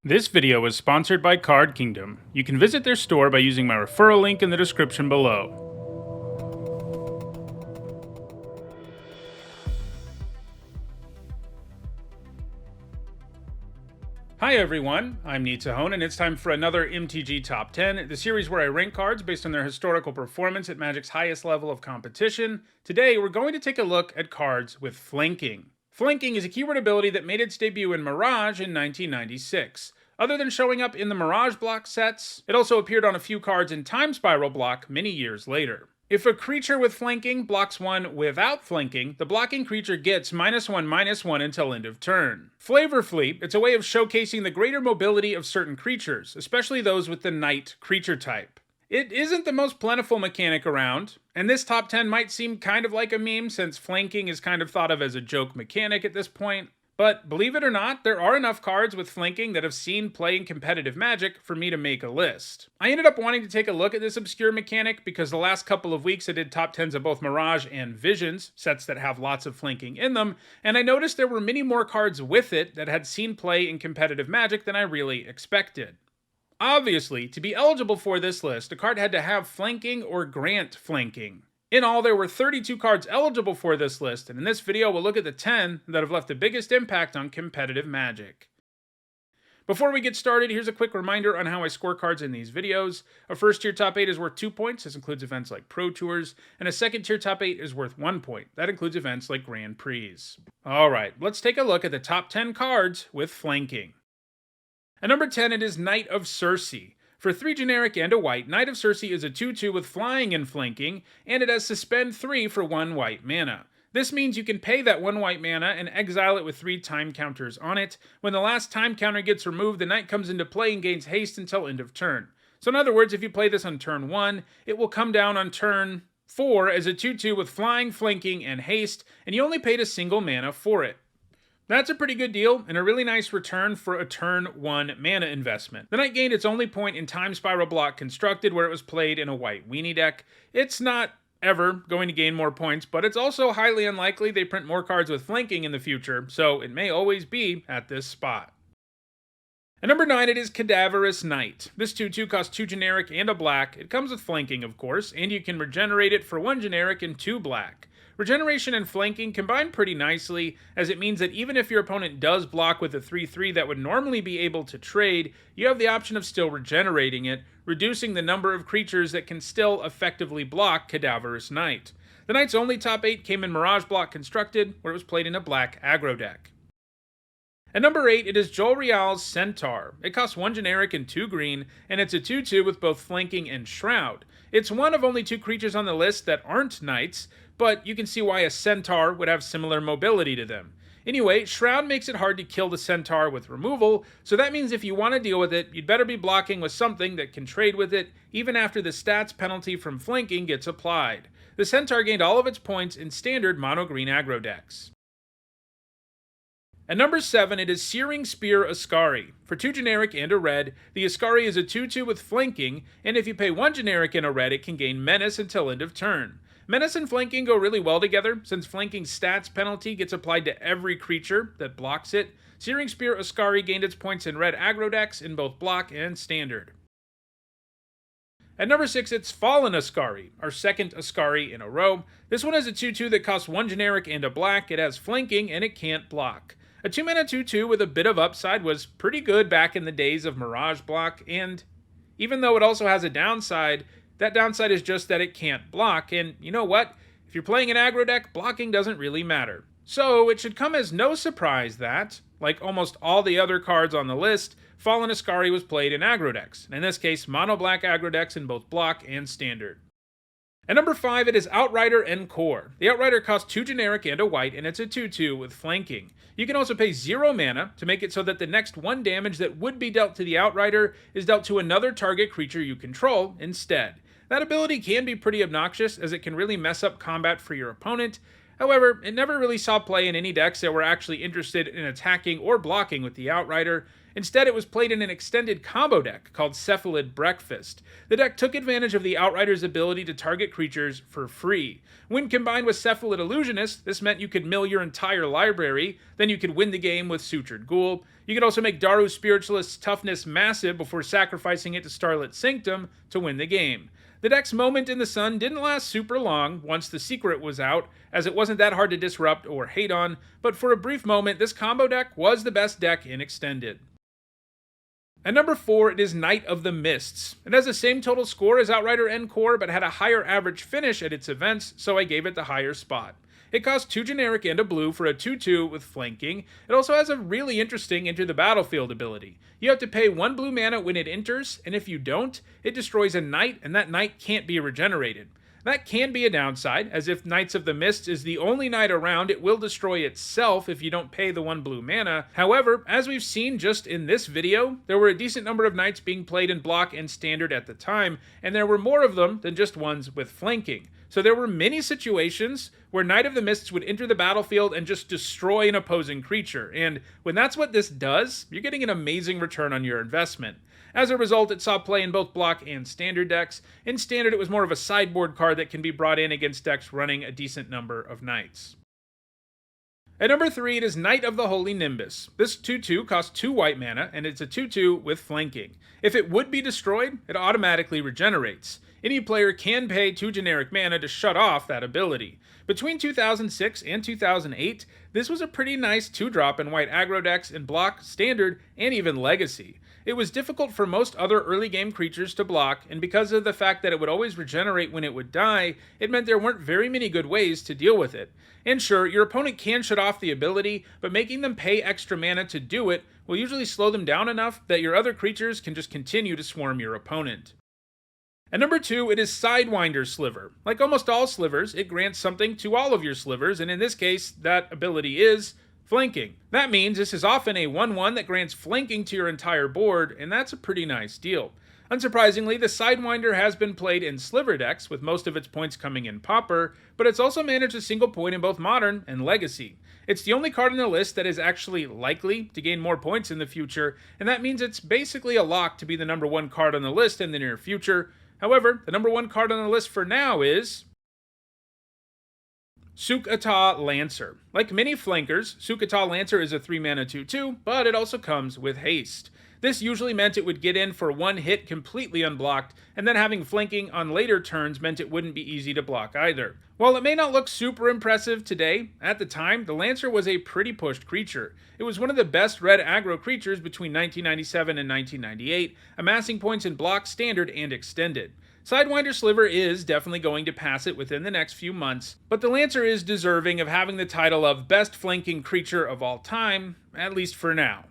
This video is sponsored by Card Kingdom. You can visit their store by using my referral link in the description below. Hi everyone, I'm Nitahone, and it's time for another MTG Top 10, the series where I rank cards based on their historical performance at Magic's highest level of competition. Today, we're going to take a look at cards with flanking. Flanking is a keyword ability that made its debut in Mirage in 1996. Other than showing up in the Mirage block sets, it also appeared on a few cards in Time Spiral block many years later. If a creature with flanking blocks one without flanking, the blocking creature gets -1/-1 until end of turn. Flavor Fleet, it's a way of showcasing the greater mobility of certain creatures, especially those with the Knight creature type. It isn't the most plentiful mechanic around, and this top 10 might seem kind of like a meme since flanking is kind of thought of as a joke mechanic at this point. But believe it or not, there are enough cards with flanking that have seen play in competitive Magic for me to make a list. I ended up wanting to take a look at this obscure mechanic because the last couple of weeks I did top 10s of both Mirage and Visions, sets that have lots of flanking in them, and I noticed there were many more cards with it that had seen play in competitive Magic than I really expected. Obviously, to be eligible for this list, a card had to have flanking or grant flanking. In all, there were 32 cards eligible for this list, and in this video we'll look at the 10 that have left the biggest impact on competitive Magic. Before we get started, here's a quick reminder on how I score cards in these videos. A first tier top 8 is worth 2 points, this includes events like Pro Tours, and a second tier top 8 is worth 1 point, that includes events like Grand Prix. Alright, let's take a look at the top 10 cards with flanking. At number 10 it is Knight of Circe. For 3 generic and a white, Knight of Circe is a 2/2 with flying and flanking, and it has Suspend 3 for 1 white mana. This means you can pay that 1 white mana and exile it with 3 time counters on it. When the last time counter gets removed, the Knight comes into play and gains haste until end of turn. So in other words, if you play this on turn 1, it will come down on turn 4 as a 2/2 with flying, flanking, and haste, and you only paid a single mana for it. That's a pretty good deal, and a really nice return for a turn 1 mana investment. The Knight gained its only point in Time Spiral block constructed where it was played in a white weenie deck. It's not ever going to gain more points, but it's also highly unlikely they print more cards with flanking in the future, so it may always be at this spot. At number 9 it is Cadaverous Knight. This 2/2 costs 2 generic and a black. It comes with flanking of course, and you can regenerate it for 1 generic and 2 black. Regeneration and flanking combine pretty nicely, as it means that even if your opponent does block with a 3/3 that would normally be able to trade, you have the option of still regenerating it, reducing the number of creatures that can still effectively block Cadaverous Knight. The Knight's only top 8 came in Mirage block constructed, where it was played in a black aggro deck. At number 8, it is Jolreal's Centaur. It costs 1 generic and 2 green, and it's a 2/2 with both flanking and shroud. It's one of only 2 creatures on the list that aren't knights, but you can see why a centaur would have similar mobility to them. Anyway, shroud makes it hard to kill the centaur with removal, so that means if you want to deal with it, you'd better be blocking with something that can trade with it, even after the stats penalty from flanking gets applied. The centaur gained all of its points in standard mono-green aggro decks. At number 7, it is Searing Spear Ascari. For 2 generic and a red, the Ascari is a 2/2 with flanking, and if you pay 1 generic and a red, it can gain Menace until end of turn. Menace and flanking go really well together, since flanking's stats penalty gets applied to every creature that blocks it. Searing Spear Ascari gained its points in red aggro decks in both block and standard. At number 6, it's Fallen Ascari, our second Ascari in a row. This one is a 2/2 that costs 1 generic and a black, it has flanking, and it can't block. A 2-mana 2/2 with a bit of upside was pretty good back in the days of Mirage block, and even though it also has a downside, that downside is just that it can't block, and you know what? If you're playing an aggro deck, blocking doesn't really matter. So it should come as no surprise that, like almost all the other cards on the list, Fallen Ascari was played in aggro decks, and in this case mono-black aggro decks in both block and standard. At number 5, it is Outrider Encore. The Outrider costs 2 generic and a white, and it's a 2/2 with flanking. You can also pay 0 mana to make it so that the next 1 damage that would be dealt to the Outrider is dealt to another target creature you control instead. That ability can be pretty obnoxious, as it can really mess up combat for your opponent. However, it never really saw play in any decks that were actually interested in attacking or blocking with the Outrider, Instead, it was played in an extended combo deck called Cephalid Breakfast. The deck took advantage of the Outrider's ability to target creatures for free. When combined with Cephalid Illusionist, this meant you could mill your entire library, then you could win the game with Sutured Ghoul. You could also make Daru Spiritualist's toughness massive before sacrificing it to Starlit Sanctum to win the game. The deck's moment in the sun didn't last super long once the secret was out, as it wasn't that hard to disrupt or hate on, but for a brief moment, this combo deck was the best deck in Extended. At number 4, it is Knight of the Mists. It has the same total score as Outrider Encore, but had a higher average finish at its events, so I gave it the higher spot. It costs 2 generic and a blue for a 2/2 with flanking. It also has a really interesting Enter the Battlefield ability. You have to pay 1 blue mana when it enters, and if you don't, it destroys a knight, and that knight can't be regenerated. That can be a downside, as if Knights of the Mist is the only knight around, it will destroy itself if you don't pay the 1 blue mana. However, as we've seen just in this video, there were a decent number of knights being played in block and standard at the time, and there were more of them than just ones with flanking. So there were many situations where Knight of the Mists would enter the battlefield and just destroy an opposing creature, and when that's what this does, you're getting an amazing return on your investment. As a result, it saw play in both block and standard decks. In standard, it was more of a sideboard card that can be brought in against decks running a decent number of knights. At number 3, it is Knight of the Holy Nimbus. This 2/2 costs 2 white mana, and it's a 2/2 with flanking. If it would be destroyed, it automatically regenerates. Any player can pay 2 generic mana to shut off that ability. Between 2006 and 2008, this was a pretty nice 2-drop in white aggro decks in block, standard, and even legacy. It was difficult for most other early game creatures to block, and because of the fact that it would always regenerate when it would die, it meant there weren't very many good ways to deal with it. And sure, your opponent can shut off the ability, but making them pay extra mana to do it will usually slow them down enough that your other creatures can just continue to swarm your opponent. At number 2, it is Sidewinder Sliver. Like almost all slivers, it grants something to all of your slivers, and in this case, that ability is flanking. That means this is often a 1/1 that grants flanking to your entire board, and that's a pretty nice deal. Unsurprisingly, the Sidewinder has been played in sliver decks, with most of its points coming in Pauper, but it's also managed a single point in both Modern and Legacy. It's the only card on the list that is actually likely to gain more points in the future, and that means it's basically a lock to be the number 1 card on the list in the near future. However, the number 1 card on the list for now is Suk-Ata Lancer. Like many flankers, Suk-Ata Lancer is a 3-mana 2/2, but it also comes with haste. This usually meant it would get in for 1 hit completely unblocked, and then having flanking on later turns meant it wouldn't be easy to block either. While it may not look super impressive today, at the time, the Lancer was a pretty pushed creature. It was one of the best red aggro creatures between 1997 and 1998, amassing points in block, standard, and extended. Sidewinder Sliver is definitely going to pass it within the next few months, but the Lancer is deserving of having the title of best flanking creature of all time, at least for now.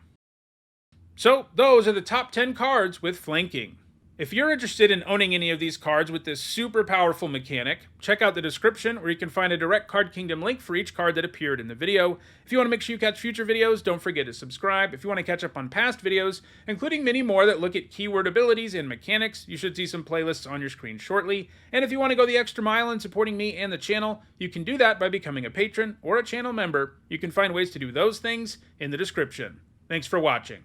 So, those are the top 10 cards with flanking. If you're interested in owning any of these cards with this super powerful mechanic, check out the description where you can find a direct Card Kingdom link for each card that appeared in the video. If you want to make sure you catch future videos, don't forget to subscribe. If you want to catch up on past videos, including many more that look at keyword abilities and mechanics, you should see some playlists on your screen shortly. And if you want to go the extra mile in supporting me and the channel, you can do that by becoming a patron or a channel member. You can find ways to do those things in the description. Thanks for watching.